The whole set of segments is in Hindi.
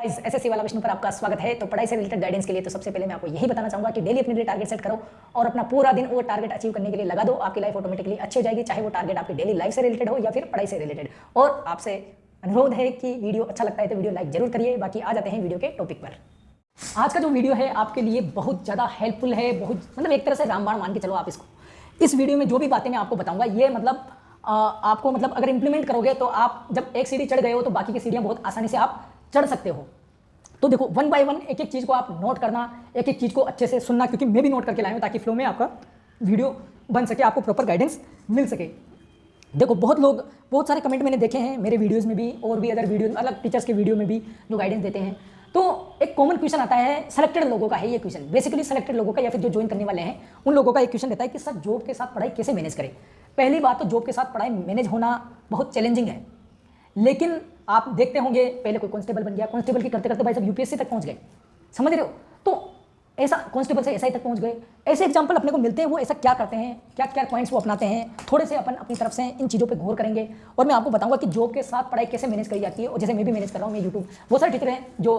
एसएससी वाला विष्णु पर आपका स्वागत है। तो पढ़ाई से रिलेटेड गाइडेंस के लिए तो सबसे पहले मैं आपको यही बताना चाहूंगा कि डेली अपने लिए टारगेट सेट करो और अपना पूरा दिन वो टारगेट अचीव करने के लिए लगा दो। आपकी लाइफ ऑटोमेटिकली अच्छी हो जाएगी, चाहे वो टारगेट आपकी डेली लाइफ से रिलेटेड हो या फिर पढ़ाई से रिलेटेड। और आपसे अनुरोध है कि वीडियो अच्छा लगता है तो वीडियो लाइक जरूर करिए। बाकी आ जाते हैं वीडियो के टॉपिक पर। आज का जो वीडियो है आपके लिए बहुत ज़्यादा हेल्पफुल है, बहुत मतलब एक तरह से रामबाण मान के चलो आप इसको। इस वीडियो में जो भी बातें मैं आपको बताऊंगा ये मतलब आपको मतलब अगर इंप्लीमेंट करोगे तो आप जब एक सीढ़ी चढ़ गए हो तो बाकी की सीढ़ियाँ बहुत आसानी से आप चढ़ सकते हो। तो देखो वन बाय वन एक एक चीज़ को आप नोट करना, एक एक चीज़ को अच्छे से सुनना, क्योंकि मैं भी नोट करके लाया हूँ ताकि फ्लो में आपका वीडियो बन सके, आपको प्रॉपर गाइडेंस मिल सके। देखो बहुत सारे कमेंट मैंने देखे हैं मेरे वीडियोस में भी और भी अदर वीडियो अलग टीचर्स के वीडियो में भी जो गाइडेंस देते हैं। तो एक कॉमन क्वेश्चन आता है, सेलेक्टेड लोगों का है ये क्वेश्चन, बेसिकली सेलेक्टेड लोगों का या फिर जो ज्वाइन करने वाले हैं उन लोगों का एक क्वेश्चन रहता है कि सर जॉब के साथ पढ़ाई कैसे मैनेज करें। पहली बात तो जॉब के साथ पढ़ाई मैनेज होना बहुत चैलेंजिंग है, लेकिन आप देखते होंगे पहले कोई कांस्टेबल बन गया, कांस्टेबल की करते करते भाई सब यूपीएससी तक पहुंच गए, समझ रहे हो। तो ऐसा कांस्टेबल से एसआई तक पहुंच गए, ऐसे एग्जांपल अपने को मिलते हैं। वो ऐसा क्या करते हैं, क्या क्या पॉइंट्स वो अपनाते हैं, थोड़े से अपन अपनी तरफ से इन चीज़ों पे गौर करेंगे और मैं आपको बताऊंगा कि जॉब के साथ पढ़ाई कैसे मैनेज करी जाती है। और जैसे मैं भी मैनेज कर रहा हूँ, मैं यूट्यूब, बहुत सारे टीचर हैं जो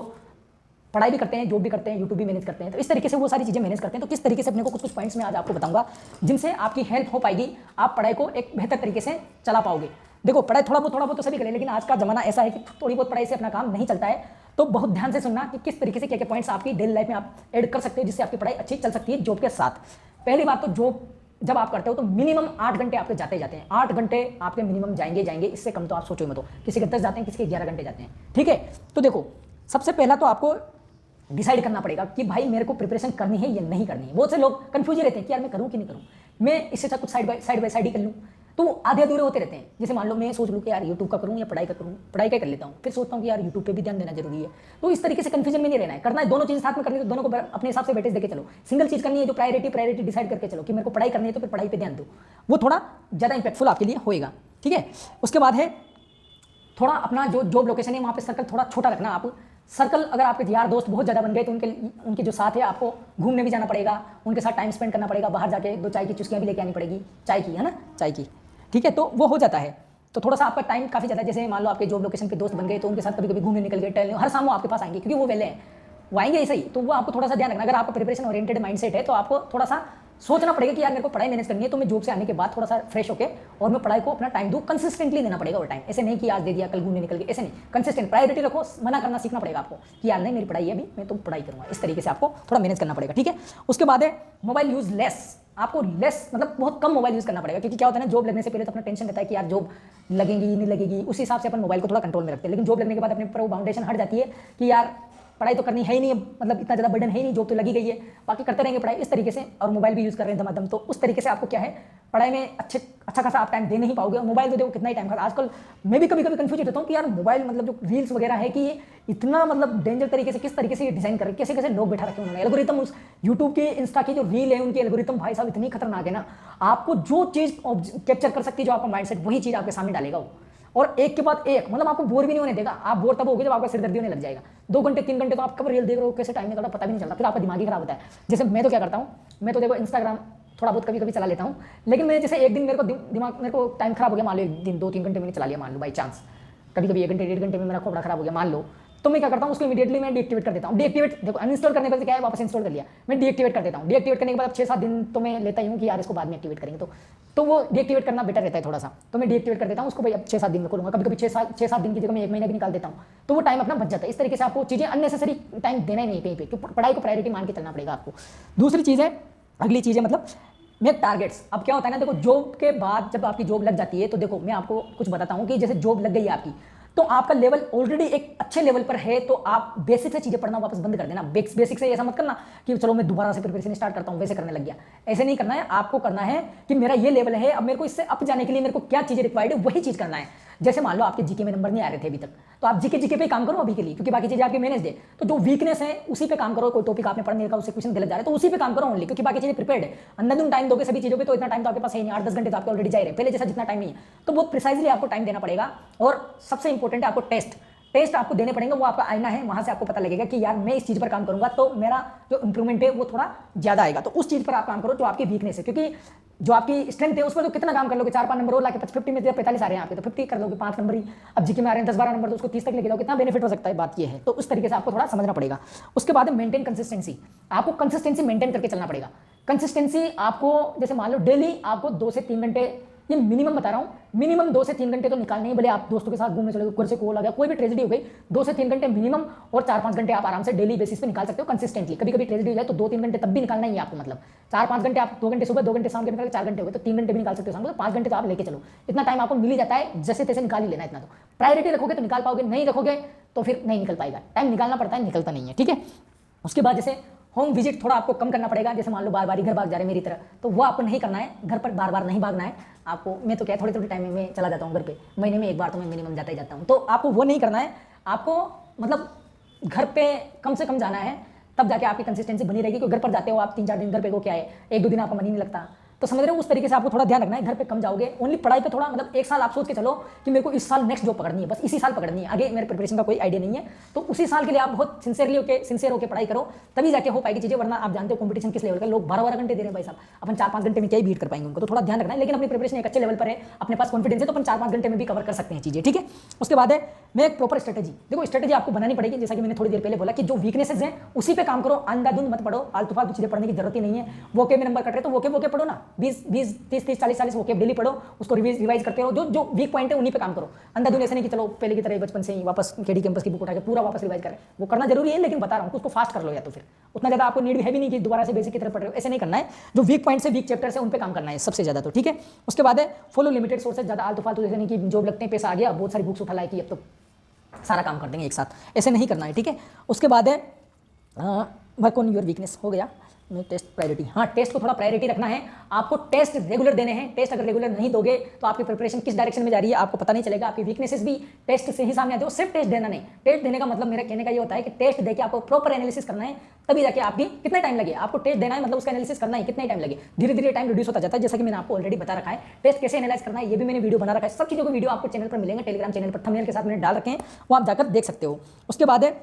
पढ़ाई भी करते हैं, जॉब भी करते हैं, यूट्यूब भी मैनेज करते हैं, तो इस तरीके से वो सारी चीज़ें मैनेज करते हैं। तो किस तरीके से अपने को कुछ पॉइंट्स में आज आपको बताऊंगा जिनसे आपकी हेल्प हो पाएगी, आप पढ़ाई को एक बेहतर तरीके से चला पाओगे। देखो पढ़ाई थोड़ा बहुत तो सभी करें, लेकिन आज का जमाना ऐसा है कि थोड़ी बहुत पढ़ाई से अपना काम नहीं चलता है। तो बहुत ध्यान से सुनना कि किस तरीके से क्या क्या पॉइंट्स आपकी डेली लाइफ में आप ऐड कर सकते हो जिससे आपकी पढ़ाई अच्छी चल सकती है जॉब के साथ। पहली बात तो जॉब जब आप करते हो तो मिनिमम 8 घंटे आपके जाते हैं, 8 घंटे आपके मिनिमम जाएंगे, इससे कम तो आप सोचो मत हो। किसी के 10 जाते हैं, किसी के 11 घंटे जाते हैं, ठीक है। तो देखो सबसे पहला तो आपको डिसाइड करना पड़ेगा कि भाई मेरे को प्रिपरेशन करनी है या नहीं करनी है। बहुत से लोग कंफ्यूज रहते हैं कि यार मैं करूँ कि नहीं करूँ, मैं इससे कुछ साइड बाय साइड ही कर लूँ, तो आधे अधूरे होते रहते हैं। जैसे मान लो मैं सोच लूँ कि यार यूट्यूब का करूँ या पढ़ाई का करूँ, पढ़ाई का कर लेता हूँ, फिर सोचता हूँ कि यार यूट्यूब पे भी ध्यान देना जरूरी है। तो इस तरीके से कंफ्यूजन में नहीं रहना है, करना है दोनों चीज़ साथ में करनी है, तो दोनों को अपने हिसाब से वेटेज देके चलो। सिंगल चीज़ करनी है जो प्रायोरिटी डिसाइड करके चलो कि मेरे को पढ़ाई करनी है तो फिर पढ़ाई पर ध्यान दो, वो थोड़ा ज़्यादा इंपैक्टफुल आपके लिए होएगा, ठीक है। उसके बाद है थोड़ा अपना जो जॉब लोकेशन है वहाँ पे सर्कल थोड़ा छोटा रखना। आप सर्कल अगर आपके यार दोस्त बहुत ज़्यादा बन गए तो उनके जो साथ है आपको घूमने भी जाना पड़ेगा, उनके साथ टाइम स्पेंड करना पड़ेगा, बाहर जाके 2 चाय की चुस्कियाँ भी लेके आनी पड़ेगी, चाय की है ना, चाय की, ठीक है। तो वो हो जाता है, तो थोड़ा सा आपका टाइम काफ़ी ज़्यादा। जैसे मान लो आपके जॉब लोकेशन पे दोस्त बन गए तो उनके साथ कभी कभी घूमने निकल गए, टहलने, हर शाम वो आपके पास आएंगे क्योंकि वो वेले हैं, वो आएंगे ऐसे ही। तो वो आपको थोड़ा सा ध्यान रखना। अगर आपका प्रिपरेशन ओरिएंटेड माइंडसेट है तो आपको थोड़ा सा सोचना पड़ेगा कि यार मेरे को पढ़ाई मैनेज करनी है, तो मैं जॉब से आने के बाद थोड़ा सा फ्रेश होकर और मैं पढ़ाई को अपना टाइम दूँ, कंसिस्टेंटली देना पड़ेगा वो टाइम। ऐसे नहीं कि आज दे दिया कल घूमने निकल गए, ऐसे नहीं, कंसिस्टेंट प्रायोरिटी रखो। मना करना सीखना पड़ेगा आपको कि यार नहीं मेरी पढ़ाई है अभी, मैं तो पढ़ाई करूँगा, इस तरीके से आपको थोड़ा मैनेज करना पड़ेगा, ठीक है। उसके बाद है मोबाइल यूज लेस। आपको लेस मतलब बहुत कम मोबाइल यूज़ करना पड़ेगा, क्योंकि क्या होता है ना, जॉब लगने से पहले तो अपना टेंशन रहता है कि यार जॉब लगेगी नहीं लगेगी, उस हिसाब से अपन मोबाइल को थोड़ा कंट्रोल में रखते हैं। लेकिन जॉब लगने के बाद अपने ऊपर वो बाउंडेशन हट जाती है कि यार पढ़ाई तो करनी है ही नहीं, मतलब इतना ज़्यादा बर्डन है ही नहीं, जॉब तो लगी गई है, बाकी करते रहेंगे पढ़ाई, इस तरीके से। और मोबाइल भी यूज़ कर रहे हैं धमाधम, तो उस तरीके से आपको क्या है पढ़ाई में अच्छा खासा आप टाइम दे नहीं पाओगे। मोबाइल तो देखो कितना ही टाइम खाता। आजकल मैं भी कभी कभी कंफ्यूज रहता हूँ कि यार मोबाइल मतलब जो रील्स वगैरह है कि ये इतना मतलब डेंजर तरीके से किस तरीके से ये डिजाइन कर रहे, कैसे कैसे लोग बैठा रखे उन्होंने। एल्गोरिथम उस यूट्यूब की, इंस्टा की जो रील है उनकी एल्गोरिथम भाई साहब इतनी खतरनाक है ना, आपको जो चीज़ कैप्चर कर सकती है, जो आपका माइंडसेट, वही चीज़ आपके सामने डालेगा वो, और एक के बाद एक, मतलब आपको बोर भी नहीं होने देगा। आप बोर तब होगे जब आपका सिर दर्दी होने लग जाएगा। 2 घंटे 3 घंटे तो आप कब रील देख रहे हो, कैसे टाइम निकलता पता भी नहीं चलता, फिर आपका दिमाग ही खराब होता है। जैसे मैं तो क्या करता हूँ, मैं तो देखो इंस्टाग्राम थोड़ा बहुत कभी कभी चला लेता हूँ, लेकिन मैं जैसे एक दिन मेरे को टाइम खराब हो गया, मान लो एक दिन 2-3 घंटे मैंने चला लिया, मान लो बाई चांस, कभी कभी 1 घंटे 1.5 घंटे में मेरा खोपड़ा खराब हो गया मान लो, तो मैं क्या करता हूँ उसको इमीडिएटली मैं डीएक्टिवेट कर देता हूँ। डीएक्टिवेट देखो अनइंस्टॉल करने पर क्या है, वापस इंस्टॉल कर लिया, मैं डीएक्टिवेट कर देता हूँ। डीएक्टिवेट करने के बाद 6-7 दिन तो मैं लेता ही हूँ कि यार इसको बाद में एक्टिवेट करेंगे, तो वो डीएक्टिवेट करना बेटर रहता है थोड़ा सा। तो मैं डीएक्टिवेट कर देता हूँ उसको, भाई अब 6-7 दिन में करूँगा, कभी कभी 6-7 दिन की जगह मैं 1 महीना भी निकाल देता हूँ, तो वो टाइम अपना बच जाता है। इस तरीके से आपको चीज़ें अननेसेसरी टाइम देना ही नहीं कहीं पे, पढ़ाई को प्रायोरिटी मान के चलना पड़ेगा आपको। दूसरी चीज़ है, अगली चीज़ है मतलब मेक टारगेट्स। अब क्या होता है ना, देखो जॉब के बाद जब आपकी जॉब लग जाती है तो देखो मैं आपको कुछ बताता हूँ कि जैसे जॉब लग गई है आपकी, तो आपका लेवल ऑलरेडी एक अच्छे लेवल पर है, तो आप बेसिक से चीज़ें पढ़ना वापस बंद कर देना। बेसिक से ऐसा मत करना कि चलो मैं दोबारा से प्रिपरेशन स्टार्ट करता हूँ, वैसे करने लग गया, ऐसे नहीं करना है। आपको करना है कि मेरा ये लेवल है, अब मेरे को इससे अप जाने के लिए मेरे को क्या चीज़ें रिक्वायर्ड है वही चीज़ करना है। जैसे मान लो आपके जीके में नंबर नहीं आ रहे थे अभी तक, तो आप जीके पे काम करो अभी के लिए, क्योंकि बाकी चीज़ें आपकी मैनेज है। तो जो वीकनेस है उसी पे काम करो, कोई टॉपिक आपने पढ़ने का उससे क्वेश्चन गलत जा रहे तो उसी पे काम करो ओनली, क्योंकि बाकी चीज़ें प्रिपेयर्ड है। अंधाधुन टाइम दोगे सभी चीज़ों पे तो इतना टाइम तो आपके पास है नहीं, 8-10 घंटे तो आपके ऑलरेडी जा रहे हैं, पहले जैसा जितना टाइम नहीं है, तो बहुत प्रिसाइजली आपको टाइम देना पड़ेगा। और सबसे इंपॉर्टेंट है आपको टेस्ट आपको देने पड़ेंगे, वो आपका आईना है, वहां से आपको पता लगेगा कि यार मैं इस चीज़ पर काम करूंगा तो मेरा जो इंप्रूवमेंट है वो थोड़ा ज़्यादा आएगा। तो उस चीज़ पर आप काम करो जो आपकी वीकनेस है, क्योंकि जो आपकी स्ट्रेंथ है उस पर तो कितना काम कर लोगे, 4-5 नंबर और लाके 50 में 45 आ रहे हैं आपके तो 50 कर लोगे, 5 नंबर ही अब जीके में आ रहे हैं, 10-12 नंबर तो उसको 30 तक लेके जाओ, कितना बेनिफिट हो सकता है, बात ये है। तो उस तरीके से आपको थोड़ा समझना पड़ेगा। उसके बाद मेंटेन कंसिस्टेंसी, आपको कंसिस्टेंसी मेंटेन करके चलना पड़ेगा। कंसिस्टेंसी आपको जैसे मान लो डेली आपको 2 से 3 घंटे, ये मिनिमम बता रहा हूँ, मिनिमम 2 से 3 घंटे तो निकालने ही, भले आप दोस्तों के साथ घूमने चले गए, घर से कॉल आ गया, कोई भी ट्रेजेडी हो गई, 2 से 3 घंटे मिनिमम और 4-5 घंटे आप आराम से डेली बेसिस पे निकाल सकते हो कंसिस्टेंटली। कभी कभी ट्रेजेडी हो जाए तो 2-3 घंटे तब भी निकालना ही है आपको, मतलब 4-5 घंटे आप 2 घंटे सुबह 2 घंटे शाम के निकाल 4 घंटे हो गए तो 3 घंटे भी निकाल सकते हो, समझो 5 घंटे तो आप लेके चलो, इतना टाइम आपको मिल ही जाता है, जैसे तैसे निकाल ही लेना, इतना तो प्रायोरिटी रखोगे तो निकाल पाओगे, नहीं रखोगे तो फिर नहीं निकल पाएगा। टाइम निकालना पड़ता है, निकलता नहीं है, ठीक है। उसके बाद जैसे होम विजिट थोड़ा आपको कम करना पड़ेगा, जैसे मान लो बार बार ही घर भाग जा रहे हैं मेरी तरह, तो वो आपको नहीं करना है, घर पर बार बार नहीं भागना है आपको। मैं तो क्या थोड़ी थोड़ी टाइम में चला जाता हूँ घर पे, महीने में एक बार तो मैं मिनिमम जाता ही जाता हूँ, तो आपको वो नहीं करना है। आपको मतलब घर पे कम से कम जाना है, तब जाके आपकी कंसिस्टेंसी बनी रहेगी। क्योंकि घर पर जाते हो आप 3-4 दिन घर पे को क्या है, 1-2 दिन आपका मन ही नहीं लगता, तो समझ रहे हो, उस तरीके से आपको थोड़ा ध्यान रखना है। घर पे कम जाओगे, ओनली पढ़ाई पे थोड़ा, मतलब 1 साल आप सोच के चलो कि मेरे को इस साल नेक्स्ट जॉब पकड़नी है, बस इसी साल पकड़नी है, आगे मेरे प्रिपरेशन का कोई आइडिया नहीं है, तो उसी साल के लिए आप बहुत सिंसियर होकर पढ़ाई करो, तभी जाके हो पाएगी चीजें। वरना आप जानते हो कंपटीशन किस लेवल का, लोग 12-12 घंटे दे रहे हैं भाई साहब, अपन 4-5 घंटे में क्या ही बीट कर पाएंगे, उनको तो थोड़ा ध्यान रखना है। लेकिन अपनी प्रिपरेशन एक अच्छे लेवल पर है, अपने पास कॉन्फिडेंस है, तो अपन 4-5 घंटे में भी कवर कर सकते हैं चीजें, ठीक है। उसके बाद है मैं एक प्रॉपर स्ट्रेटेजी, देखो स्ट्रेटेजी आपको बनानी पड़ेगी, जैसा कि मैंने थोड़ी देर पहले बोला कि जो वीकनेसेस हैं उसी पे काम करो, अंधाधुंध मत पढ़ो, आलतू फालतू चीजें पढ़ने की जरूरत ही नहीं है। वोके में नंबर कट रहे तो वोके पढ़ो ना, 20 30 40 वोके डेली पढ़ो, उसको रिवाइज करते रहो, जो वीक पॉइंट है उन्हीं पे काम करो। अंधाधुंध ऐसे नहीं कि चलो पहले की तरह बचपन से ही वापस केडी कैंपस की बुक उठा के पूरा वापस रिवाइज करें, वो करना जरूरी है, लेकिन बता रहा हूँ उसको फास्ट कर लो, या तो फिर उतना ज्यादा आपको नीड है भी नहीं कि दोबारा से बेसिक की तरह पढ़ रहे हो, ऐसे नहीं करना है। जो वीक पॉइंट से वीक चैप्टर से उन पे काम करना है सबसे ज्यादा, तो ठीक है। उसके बाद है फॉलो लिमिटेड सोर्सेज, ज्यादा आलतू फालतू जैसे नहीं कि जॉब लगते हैं पैसा आ गया बहुत सारी बुक्स उठा लाए कि अब तो सारा काम कर देंगे एक साथ, ऐसे नहीं करना है, ठीक है। उसके बाद है वर्क ऑन योर वीकनेस, हो गया। में टेस्ट प्रायोरिटी, हाँ टेस्ट को थोड़ा प्रायोरिटी रखना है, आपको टेस्ट रेगुलर देने हैं। टेस्ट अगर रेगुलर नहीं दोगे तो आपकी प्रिपरेशन किस डायरेक्शन में जा रही है आपको पता नहीं चलेगा, आपकी वीकनेसेस भी टेस्ट से ही सामने आते हो। सिर्फ टेस्ट देना नहीं, टेस्ट देने का मतलब मेरा कहने का ये होता है कि टेस्ट देके आपको प्रॉपर एनालिसिस करना है, तभी जाके आपकी कितना टाइम लगे, आपको टेस्ट देना है मतलब उसका एनालिसिस करना है कितना टाइम लगे, धीरे धीरे टाइम रिड्यूस होता जाता है, जैसा कि मैंने आपको ऑलरेडी बता रखा है। टेस्ट कैसे एनालाइज करना है ये भी मैंने वीडियो बना रखा है, सब चीज़ों को वीडियो आपको चैनल पर मिलेंगे, टेलीग्राम चैनल पर थंबनेल के साथ मैंने डाल रखे हैं, वो आप जाकर देख सकते हो। उसके बाद है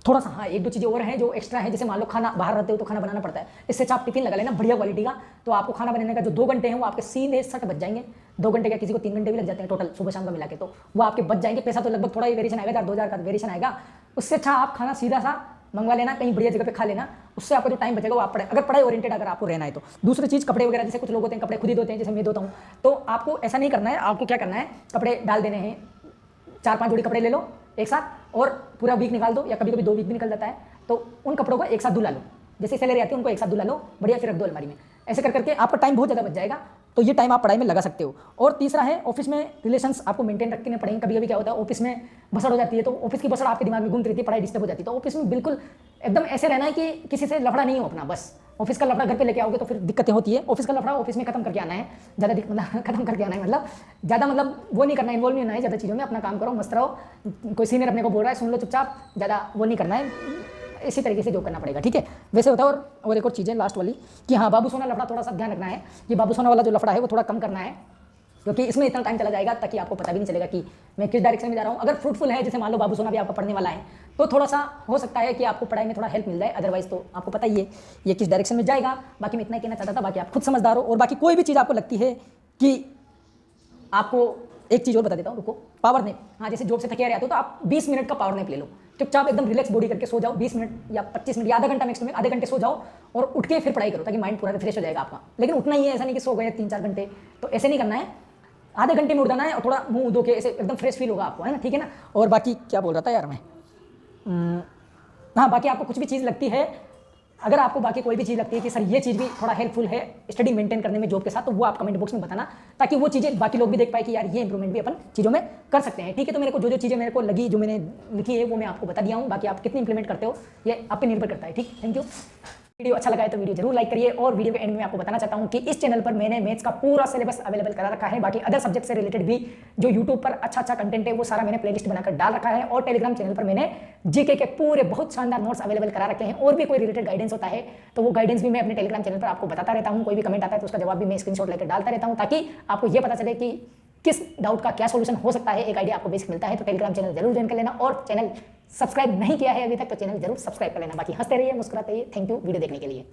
थोड़ा सा, हाँ 1-2 चीज़ें और हैं जो एक्स्ट्रा है, जैसे मान लो खाना बाहर रहते हो तो खाना बनाना पड़ता है, इससे अच्छा आप टिफिन लगा लेना बढ़िया क्वालिटी का, तो आपको खाना बनाने का जो 2 घंटे हैं वो आपके सीधे सट बच जाएंगे। 2 घंटे का, किसी को 3 घंटे भी लग जाते हैं टोटल सुबह शाम का मिला के, तो वो आपके बच जाएंगे। पैसा तो लगभग थोड़ा ही वेरिएशन आएगा, 1000-2000 का वेरिएशन आएगा, उससे अच्छा आप खाना सीधा सा मंगवा लेना, कहीं बढ़िया जगह पे खा लेना, उससे आपको जो टाइम बचेगा वो आप पढ़ाई ओरिएंटेड अगर आपको रहना है तो। दूसरी चीज़ कपड़े वगैरह, जैसे कुछ लोग होते हैं कपड़े खुद ही धोते हैं, जैसे मैं धोता हूँ, तो आपको ऐसा नहीं करना है। आपको क्या करना है, कपड़े डाल देने हैं, 4-5 जोड़ी कपड़े ले लो एक साथ और पूरा वीक निकाल दो, या कभी कभी 2 वीक भी निकल जाता है, तो उन कपड़ों को एक साथ धुला लो, जैसे सैलरी आती है उनको एक साथ धुला लो बढ़िया, फिर रख दो अलमारी में। ऐसे कर करके आपका टाइम बहुत ज़्यादा बच जाएगा, तो ये टाइम आप पढ़ाई में लगा सकते हो। और तीसरा है ऑफिस में रिलेशंस आपको मेंटेन रखने पड़ेंगे। कभी कभी क्या होता है ऑफिस में भसड़ हो जाती है, तो ऑफिस की भसड़ आपके दिमाग में घूमती रहती है, पढ़ाई डिस्टर्ब हो जाती है, तो ऑफिस में बिल्कुल एकदम ऐसे रहना है कि किसी से लफड़ा नहीं हो अपना, बस ऑफिस का लफड़ा घर पे लेके आओगे तो फिर दिक्कतें होती है। ऑफिस का लफड़ा ऑफिस में खत्म करके आना है, ज़्यादा मतलब खत्म करके आना है, मतलब ज़्यादा मतलब वो नहीं करना, इन्वॉल्व नहीं होना है ज़्यादा चीज़ों में, अपना काम करो, मस्त रहो। कोई सीनियर अपने को बोल रहा है सुन लो चुपचाप, ज़्यादा वो नहीं करना है, इसी तरीके से जो करना पड़ेगा, ठीक है। वैसे होता है। और एक और चीज़ है लास्ट वाली कि हाँ बाबू सोना लफड़ा थोड़ा सा ध्यान रखना है, ये बाबू सोना वाला जो लफड़ा है वो थोड़ा कम करना है, क्योंकि इसमें इतना टाइम चला जाएगा ताकि आपको पता भी नहीं चलेगा कि मैं किस डायरेक्शन में जा रहा हूँ। अगर फ्रूटफुल है, जैसे मान लो बाबू सोना भी आपका पढ़ने वाला है, तो थोड़ा सा हो सकता है कि आपको पढ़ाई में थोड़ा हेल्प मिल जाए, अदरवाइज तो आपको पता ही है ये किस डायरेक्शन में जाएगा। बाकी मैं इतना ही कहना चाहता था, बाकी आप खुद समझदार हो। और बाकी कोई भी चीज़ आपको लगती है कि आपको, एक चीज़ और बता देता हूँ, रुको, पावर नैप। हाँ जैसे जॉब से थके आ रहे हो तो आप 20 मिनट का पावर नैप ले लो, चुपचाप एकदम रिलैक्स बॉडी करके सो जाओ, 20 मिनट या 25 मिनट या आधा घंटा, मैक्सिमम आधे घंटे सो जाओ और उठ के फिर पढ़ाई करो, ताकि माइंड पूरा रिफ्रेश हो जाएगा आपका। लेकिन उठना ही है, ऐसा नहीं कि सो गए 3-4 घंटे, तो ऐसे नहीं करना है, आधे घंटे में उठ जाना है और थोड़ा मुंह धो के ऐसे एकदम फ्रेश फील होगा आपको, है ना, ठीक है ना। और बाकी क्या बोल रहा था यार मैं, हाँ बाकी आपको कुछ भी चीज़ लगती है, अगर आपको बाकी कोई भी चीज़ लगती है कि सर ये चीज़ भी थोड़ा हेल्पफुल है स्टडी मेंटेन करने में जॉब के साथ, तो वो आप कमेंट बॉक्स में बताना, ताकि वो चीज़ें बाकी लोग भी देख पाए कि यार ये इंप्रूवमेंट भी अपन चीज़ों में कर सकते हैं, ठीक है। तो मेरे को जो चीज़ें मेरे को लगी, जो मैंने लिखी है, वो मैं आपको बता दिया हूँ। बाकी आप कितनी इंप्लीमेंट करते हो ये आप पे निर्भर करता है, ठीक। Thank you. वीडियो अच्छा लगा है तो वीडियो जरूर लाइक करिए। और वीडियो के एंड में आपको बताना चाहता हूं कि इस चैनल पर मैंने मैथ्स का पूरा सिलेबस अवेलेबल करा रखा है। बाकी अदर सब्जेक्ट से रिलेटेड भी जो यूट्यूब पर अच्छा कंटेंट है वो सारा मैंने प्लेलिस्ट बनाकर डाल रखा है। और टेलीग्राम चैनल पर मैंने जीके के पूरे बहुत शानदार नोट्स अवेलेबल करा रखे हैं। और भी कोई रिलेटेड गाइडेंस होता है तो वो गाइडेंस भी मैं अपने टेलीग्राम चैनल पर आपको बताता रहता हूँ। कोई भी कमेंट आता है तो उसका जवाब भी मैं स्क्रीनशॉट लेकर डालता रहता हूँ, ताकि आपको ये पता चले कि किस डाउट का क्या सॉल्यूशन हो सकता है, एक आइडिया आपको बेसिक मिलता है। तो टेलीग्राम चैनल जरूर ज्वाइन कर लेना, और चैनल सब्सक्राइब नहीं किया है अभी तक तो चैनल जरूर सब्सक्राइब कर लेना। बाकी हंसते रहिए, मुस्कुराते रहिए। थैंक यू वीडियो देखने के लिए।